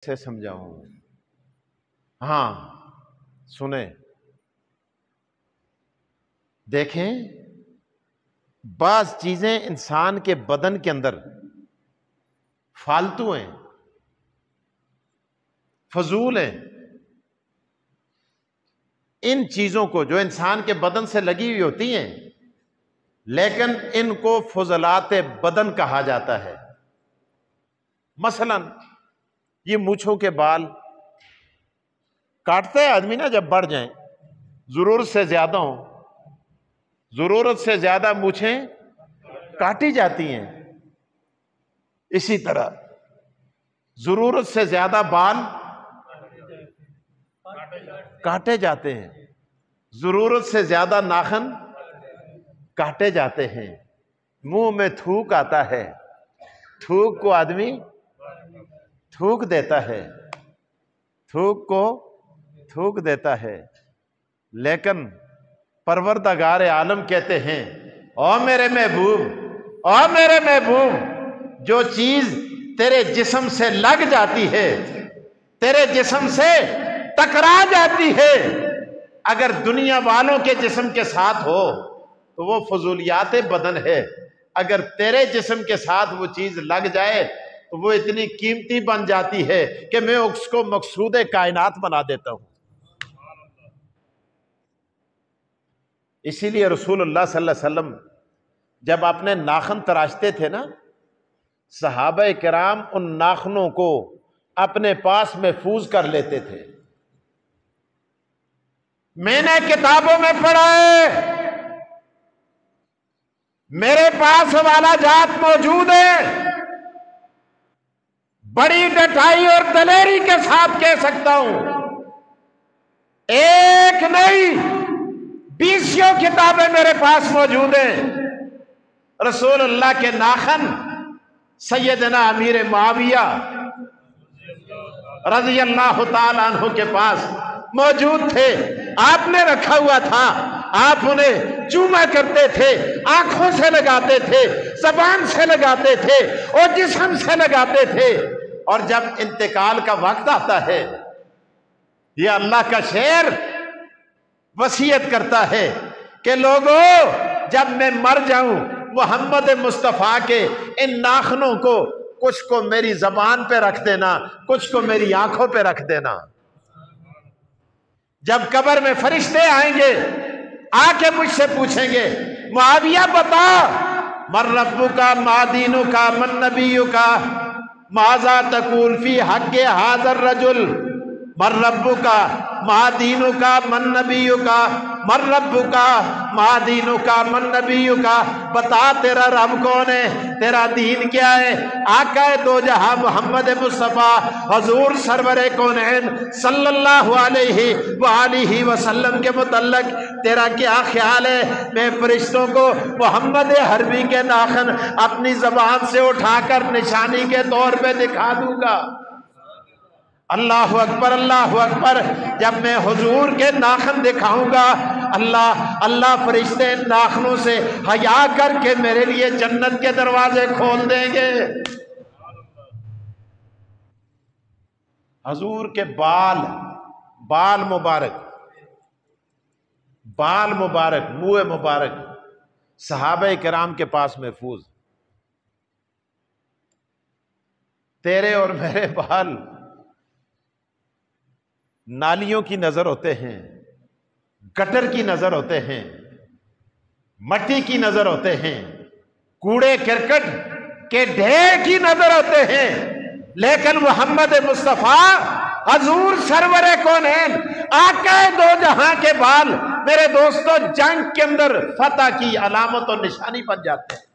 سے سمجھاؤں؟ ہاں سنیں، دیکھیں بعض چیزیں انسان کے بدن کے اندر فالتو ہیں، فضول ہیں، ان چیزوں کو جو انسان کے بدن سے لگی ہوئی ہوتی ہیں لیکن ان کو فضلات بدن کہا جاتا ہے۔ مثلا یہ مونچھوں کے بال کاٹتا ہے آدمی نا، جب بڑھ جائیں، ضرورت سے زیادہ ہوں، ضرورت سے زیادہ مونچھیں کاٹی جاتی ہیں، اسی طرح ضرورت سے زیادہ بال کاٹے جاتے ہیں، ضرورت سے زیادہ ناخن کاٹے جاتے ہیں۔ منہ میں تھوک آتا ہے، تھوک کو آدمی تھوک دیتا ہے، تھوک کو تھوک دیتا ہے، لیکن پروردگار عالم کہتے ہیں او میرے محبوب، او میرے محبوب، جو چیز تیرے جسم سے لگ جاتی ہے، تیرے جسم سے ٹکرا جاتی ہے، اگر دنیا والوں کے جسم کے ساتھ ہو تو وہ فضولیات بدن ہے، اگر تیرے جسم کے ساتھ وہ چیز لگ جائے تو وہ اتنی قیمتی بن جاتی ہے کہ میں اس کو مقصود کائنات بنا دیتا ہوں۔ اسی لیے رسول اللہ صلی اللہ علیہ وسلم جب اپنے ناخن تراشتے تھے نا، صحابہ کرام ان ناخنوں کو اپنے پاس محفوظ کر لیتے تھے۔ میں نے کتابوں میں پڑھا ہے، میرے پاس والا جات موجود ہے، بڑی ڈٹائی اور دلیری کے ساتھ کہہ سکتا ہوں، ایک نہیں 20 کتابیں میرے پاس موجود ہیں۔ رسول اللہ کے ناخن سیدنا امیر معاویہ رضی اللہ تعالیٰ عنہ کے پاس موجود تھے، آپ نے رکھا ہوا تھا، آپ انہیں چوما کرتے تھے، آنکھوں سے لگاتے تھے، زبان سے لگاتے تھے اور جسم سے لگاتے تھے، اور جب انتقال کا وقت آتا ہے یہ اللہ کا شعر وصیت کرتا ہے کہ لوگوں جب میں مر جاؤں محمد مصطفیٰ کے ان ناخنوں کو کچھ کو میری زبان پہ رکھ دینا، کچھ کو میری آنکھوں پہ رکھ دینا۔ جب قبر میں فرشتے آئیں گے آ کے مجھ سے پوچھیں گے معاویہ بتا من ربک ما دینک من نبیک ماذا تقول فی حق ھذا الرجل، من ربک ما دینک من نبیک، من ربک ما دینک من نبیک، بتا تیرا رب کون ہے، تیرا دین کیا ہے۔ آقا دو جہاں محمد مصطفیٰ حضور سرور کونین صلی اللہ علیہ وآلہ وسلم کے متعلق تیرا کیا خیال ہے؟ میں فرشتوں کو محمد حربی کے ناخن اپنی زبان سے اٹھا کر نشانی کے طور پہ دکھا دوں گا۔ اللہ اکبر، اللہ اکبر۔ جب میں حضور کے ناخن دکھاؤں گا اللہ فرشتے ناخنوں سے حیا کر کے میرے لیے جنت کے دروازے کھول دیں گے۔ حضور کے بال مبارک، منہ مبارک صحابہ کرام کے پاس محفوظ۔ تیرے اور میرے بال نالیوں کی نظر ہوتے ہیں، گٹر کی نظر ہوتے ہیں، مٹی کی نظر ہوتے ہیں، کوڑے کرکٹ کے ڈھیر کی نظر ہوتے ہیں، لیکن محمد مصطفیٰ حضور سرور کونین آقا دو جہاں کے بال میرے دوستو جنگ کے اندر فتح کی علامت و نشانی بن جاتے ہیں۔